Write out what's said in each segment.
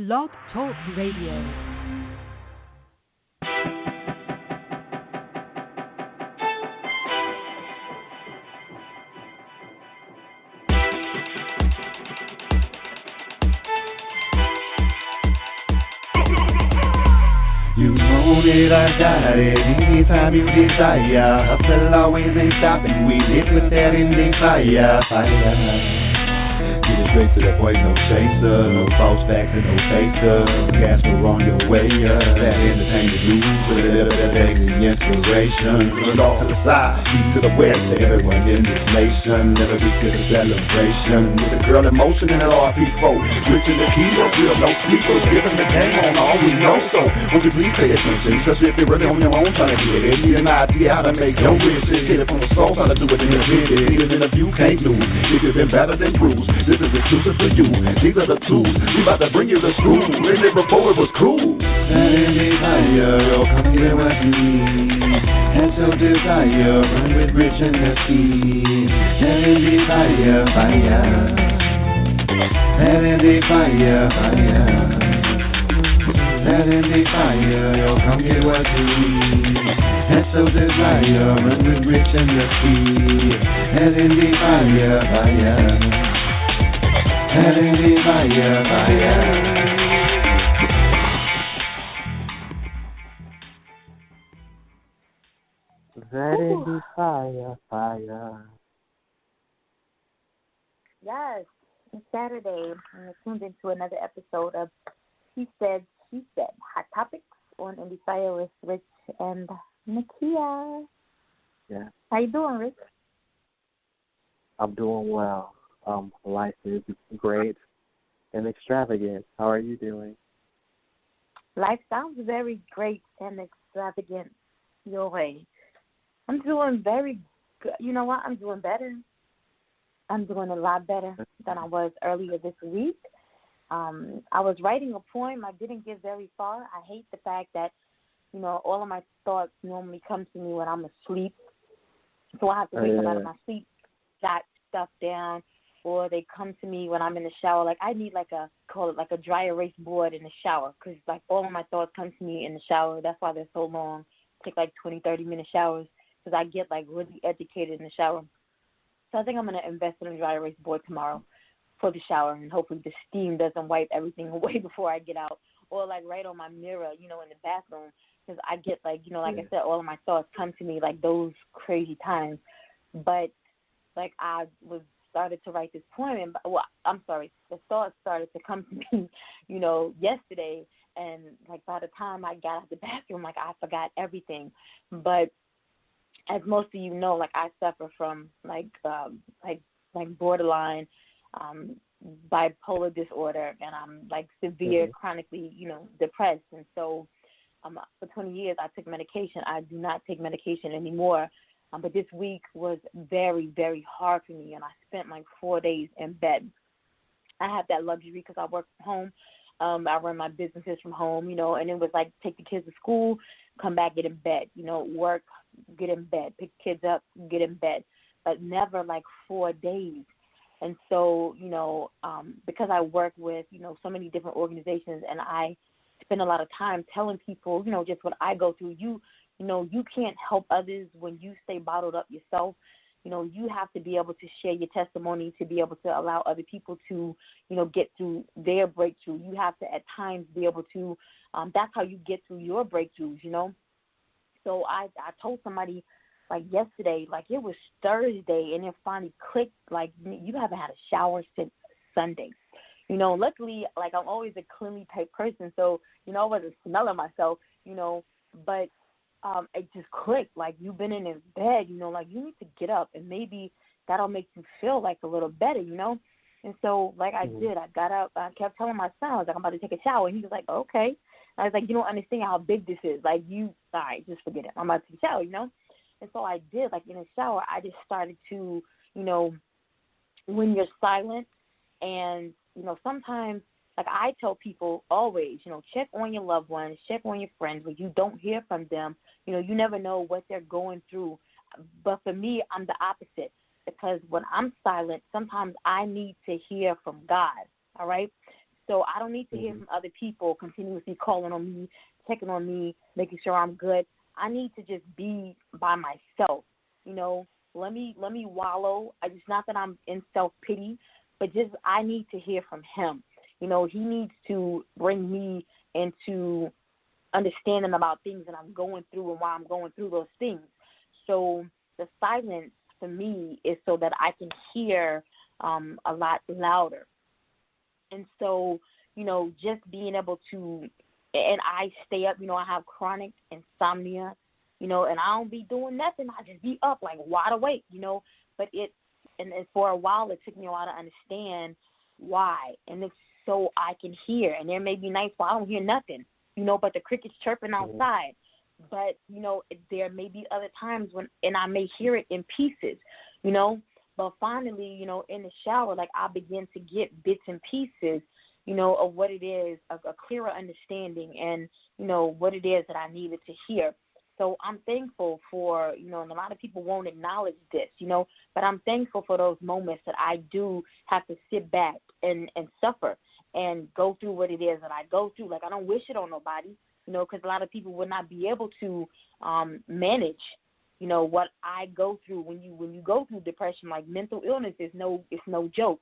Blog Talk Radio. You want it, I got it, anytime you desire. Hustle always ain't stopping, we live with that Endie Fiya, fire. Get it straight to the point, no chaser, no false facts and no chaser. Gas we're on your way, that entertainment news, with a little bit of daily inspiration. Put it off to the side, east to the west, to everyone in this nation. Every week is a celebration, with a girl in motion and an RP4. Rich in the keyboard, we have no sleepers, giving the game on all we know. So, won't you please pay attention, especially if you're really on your own trying to get it. Need an idea how to make your rich, get it from the soul, how to do it in the video. Need an interview, can't lose, if you've been better than bruised. This is exclusive for you, these are the tools. We about to bring you the school, and it before it was cool. That Endie Fiya, yo, come get what you need. That's your desire, run with Rich and the ski. That Endie Fiya, fire. That Endie Fiya, fire. That Endie Fiya, yo, come get what you need. That's your desire, run with Rich and the ski. That Endie Fiya, fire. That Endie Fiya, fire. That Endie Fiya, fire. Yes, it's Saturday, and we're tuned into another episode of He Said, She Said, Hot Topics on Endie Fiya with Rich and Nakia. Yeah, How you doing, Rich? I'm doing well. Life is great and extravagant. How are you doing? Life sounds very great and extravagant your way. I'm doing very good. You know what? I'm doing better. I'm doing a lot better than I was earlier this week. I was writing a poem. I didn't get very far. I hate the fact that, all of my thoughts normally come to me when I'm asleep. So I have to wake up out of my sleep, jot stuff down, or they come to me when I'm in the shower. Like, I need call it a dry erase board in the shower, because, all of my thoughts come to me in the shower. That's why they're so long. Take, 20, 30-minute showers, because I get, really educated in the shower. So I think I'm going to invest in a dry erase board tomorrow for the shower, and hopefully the steam doesn't wipe everything away before I get out. Or, right on my mirror, in the bathroom, because I get, I said, all of my thoughts come to me, those crazy times. But, I started to write this poem, and, the thoughts started to come to me, yesterday, and, by the time I got out of the bathroom, I forgot everything. But as most of you know, I suffer from, borderline bipolar disorder, and I'm, severe, chronically, depressed. And so for 20 years I took medication. I do not take medication anymore. But this week was very, very hard for me, and I spent 4 days in bed. I have that luxury because I work from home. I run my businesses from home, and it was take the kids to school, come back, get in bed, work, get in bed, pick kids up, get in bed, but never 4 days. And so, because I work with, so many different organizations, and I spend a lot of time telling people, just what I go through. You can't help others when you stay bottled up yourself. You have to be able to share your testimony to be able to allow other people to, get through their breakthrough. You have to at times be able to, that's how you get through your breakthroughs, So I told somebody yesterday, it was Thursday, and it finally clicked, you haven't had a shower since Sunday. Luckily, I'm always a cleanly type person, so, I wasn't smelling myself, but it just clicked, you've been in this bed, you need to get up, and maybe that'll make you feel a little better, And so, I did, I got up, I kept telling my son, I was I'm about to take a shower, and he was okay. I was you don't understand how big this is, all right, just forget it, I'm about to take a shower, And so I did, in the shower, I just started to, when you're silent, and, sometimes, I tell people always, check on your loved ones, check on your friends. When you don't hear from them, you never know what they're going through. But for me, I'm the opposite, because when I'm silent, sometimes I need to hear from God, all right? so I don't need to hear from other people continuously calling on me, checking on me, making sure I'm good. I need to just be by myself. You know, let me wallow. It's not that I'm in self-pity, but just I need to hear from him. You know, he needs to bring me into understanding about things that I'm going through and why I'm going through those things. So the silence for me is so that I can hear a lot louder. And so, you know, just being able to, and I stay up, you know, I have chronic insomnia, you know, and I don't be doing nothing. I just be up like wide awake, you know, and for a while it took me a while to understand why. And it's so I can hear. And there may be nights where I don't hear nothing, you know, but the crickets chirping outside. But, you know, there may be other times when, and I may hear it in pieces, you know. But finally, you know, in the shower, like I begin to get bits and pieces, you know, of what it is, a clearer understanding and, you know, what it is that I needed to hear. So I'm thankful for, you know, and a lot of people won't acknowledge this, you know, but I'm thankful for those moments that I do have to sit back and suffer and go through what it is that I go through. Like I don't wish it on nobody, you know, because a lot of people would not be able to manage, you know, what I go through when you go through depression. Like mental illness is it's no joke.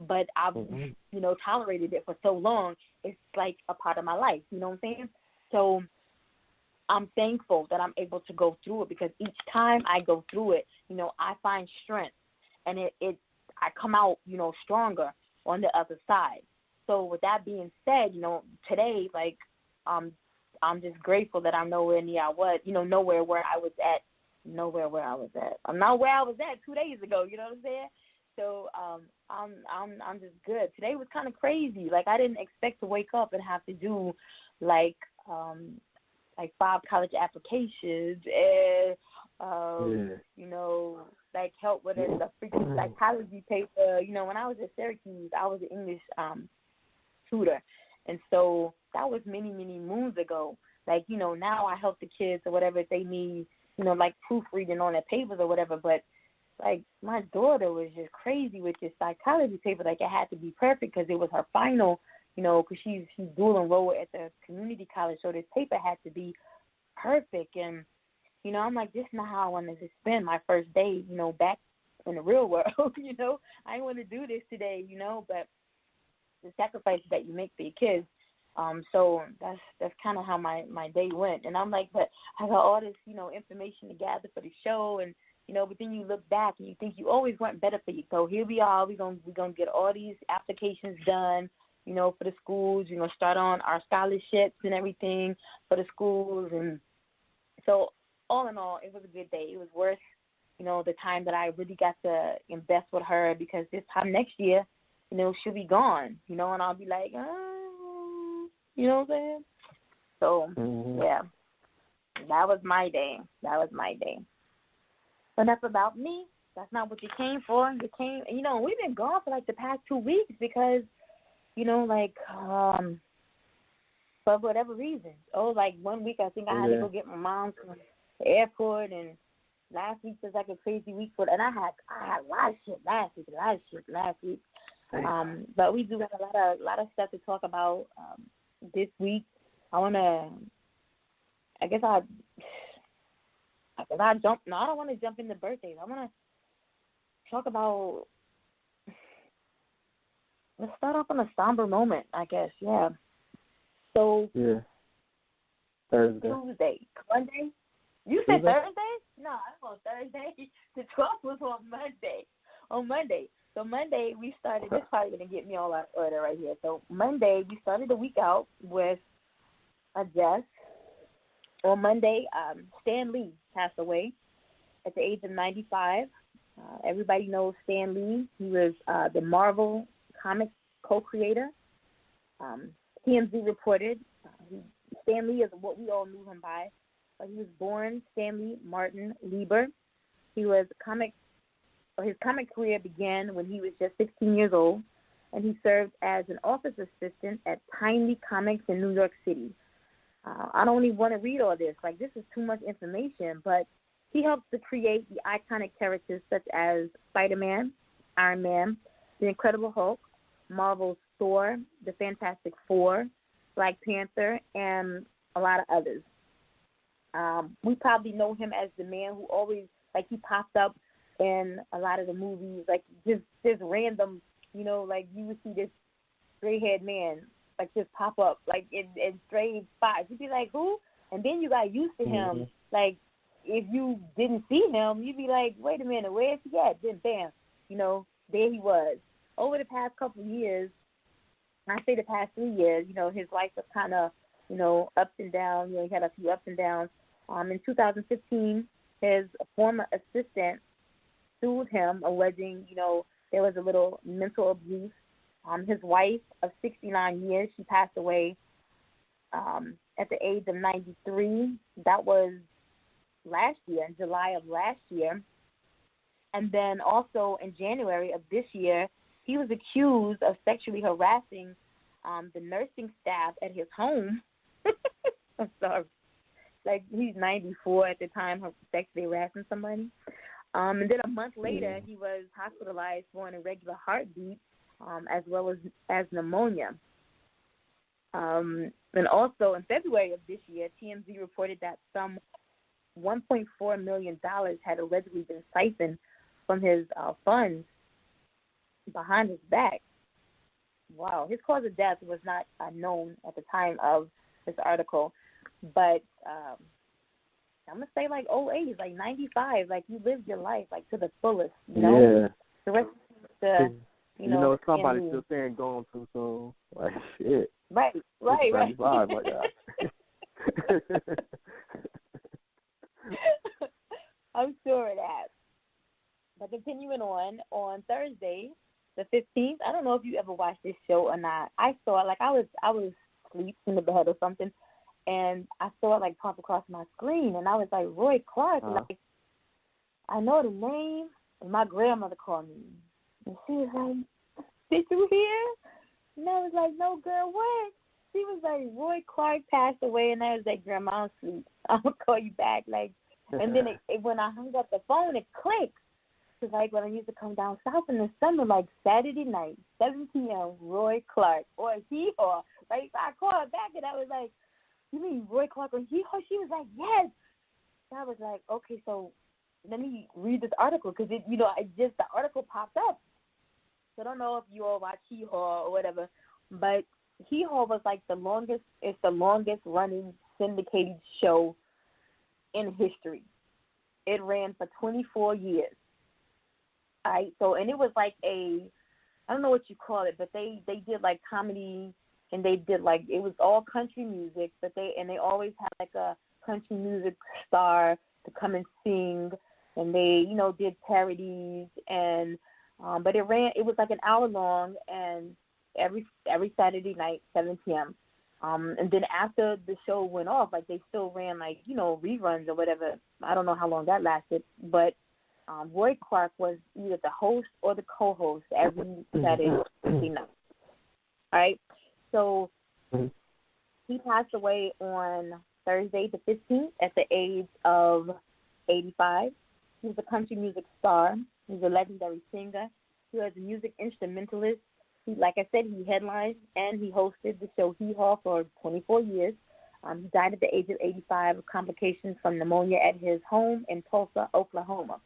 But I've, you know, tolerated it for so long. It's like a part of my life. You know what I'm saying? So I'm thankful that I'm able to go through it because each time I go through it, you know, I find strength and I come out, you know, stronger on the other side. So with that being said, you know, today, like, I'm just grateful that I'm nowhere near nowhere where I was at. I'm not where I was at 2 days ago. You know what I'm saying? So I'm just good. Today was kind of crazy. Like I didn't expect to wake up and have to do like 5 college applications and you know, like help with a freaking psychology paper. You know, when I was at Syracuse, I was an English tutor, and so that was many moons ago. Like, you know, now I help the kids or whatever if they need, you know, like proofreading on their papers or whatever. But like my daughter was just crazy with this psychology paper. Like it had to be perfect because it was her final, you know, because she's dual enrolled at the community college. So this paper had to be perfect. And, you know, I'm like, this is not how I wanted to spend my first day, you know, back in the real world. You know, I didn't want to do this today, you know, but the sacrifices that you make for your kids. So that's kind of how my day went. And I'm like, but I got all this, you know, information to gather for the show, and you know, but then you look back and you think you always went better for you. So here we are. We're gonna get all these applications done, you know, for the schools. We're gonna start on our scholarships and everything for the schools. And so all in all, it was a good day. It was worth, you know, the time that I really got to invest with her, because this time next year, you know, she'll be gone, you know, and I'll be like, you know what I'm saying? So, yeah, that was my day. But enough about me. That's not what you came for. You came, you know, we've been gone for like the past 2 weeks because, you know, like, for whatever reason. Oh, like 1 week I think I had to go get my mom from the airport, and last week was like a crazy week and I had a lot of shit last week. But we do have a lot of stuff to talk about this week. I don't want to jump into birthdays. I want to talk about, let's start off on a somber moment, I guess, yeah. So, Thursday. Tuesday. Monday? You said Thursday? No, I was on Thursday. The 12th was on Monday. On Monday. So Monday we started, this is probably going to get me all out of order right here. So Monday we started the week out with a death. On Monday, Stan Lee passed away at the age of 95. Everybody knows Stan Lee. He was the Marvel comic co-creator. TMZ reported Stan Lee is what we all knew him by. He was born Stanley Martin Lieber. He was his comic career began when he was just 16 years old, and he served as an office assistant at Tiny Comics in New York City. I don't even want to read all this. Like, this is too much information, but he helped to create the iconic characters such as Spider-Man, Iron Man, The Incredible Hulk, Marvel's Thor, the Fantastic Four, Black Panther, and a lot of others. We probably know him as the man who always, like, he popped up in a lot of the movies, like, just random, like, you would see this gray-haired man, like, just pop up, like, in strange spots. You'd be like, who? And then you got used to him. Like, if you didn't see him, you'd be like, wait a minute, where is he at? Then, bam, there he was. Over the past couple of years, I say the past 3 years, his life was kind of, ups and downs. He had a few ups and downs. In 2015, his former assistant sued him, alleging, there was a little mental abuse. His wife of 69 years, she passed away at the age of 93. That was last year, in July of last year. And then also in January of this year, he was accused of sexually harassing the nursing staff at his home. I'm sorry. Like, he's 94 at the time of sexually harassing somebody. And then a month later, he was hospitalized for an irregular heartbeat, as well as pneumonia. And also in February of this year, TMZ reported that some $1.4 million had allegedly been siphoned from his funds behind his back. Wow. His cause of death was not known at the time of this article. But I'm going to say, like, old age, like 95, like, you lived your life, like, to the fullest, Yeah. The rest of the, somebody's still saying going too soon. Like, shit. Right. 95, my God. I'm sure of that. But continuing on Thursday, the 15th, I don't know if you ever watched this show or not. I saw it, like, I was asleep in the bed or something, and I saw it, like, pop across my screen, and I was like, Roy Clark, like, I know the name, and my grandmother called me, and she was like, did you hear? And I was like, no, girl, what? She was like, Roy Clark passed away, and I was like, Grandma, I'm asleep. I'm going to call you back, like, and then when I hung up the phone, it clicked. Because, like, when I used to come down south in the summer, like, Saturday night, 7 p.m., Roy Clark, or Hee-Haw, right? So I called her back, and I was like, you mean Roy Clark or Hee-Haw? She was like, yes. And I was like, okay, so let me read this article, because, the article popped up. So I don't know if you all watch Hee-Haw or whatever, but Hee-Haw was, like, it's the longest running syndicated show in history. It ran for 24 years. All right, so, and it was like I don't know what you call it, but they did, like, comedy, and they did, like, it was all country music, but they always had, like, a country music star to come and sing, and they, did parodies, and, but it was like an hour long, and every Saturday night, 7 p.m., and then after the show went off, like, they still ran, like, reruns or whatever. I don't know how long that lasted, but Roy Clark was either the host or the co-host every Saturday night. All right? So he passed away on Thursday the 15th at the age of 85. He was a country music star. He's a legendary singer. He was a music instrumentalist. Like I said, he headlined and he hosted the show Hee-Haw for 24 years. He died at the age of 85 of complications from pneumonia at his home in Tulsa, Oklahoma.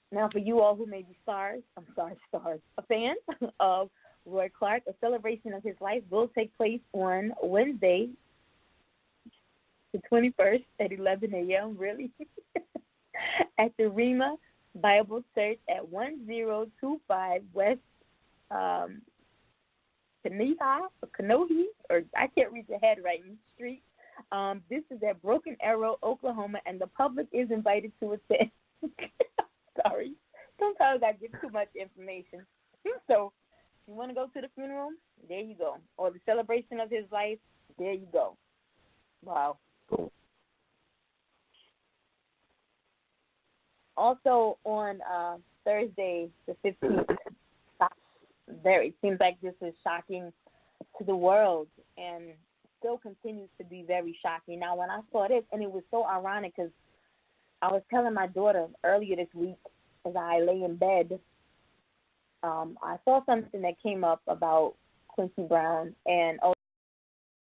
Now, for you all who may be fans of Roy Clark, a celebration of his life will take place on Wednesday, the 21st at 11 a.m., really, at the Rhema Bible Church at 1025 West Kanohi, or I can't read the handwriting, Street. This is at Broken Arrow, Oklahoma, and the public is invited to attend. Sorry. Sometimes I give too much information. So if you want to go to the funeral, there you go. Or the celebration of his life, there you go. Wow. Cool. Also on Thursday, the 15th, it seems like this is shocking to the world and still continues to be very shocking. Now, when I saw this, and it was so ironic because I was telling my daughter earlier this week as I lay in bed, I saw something that came up about Quincy Brown and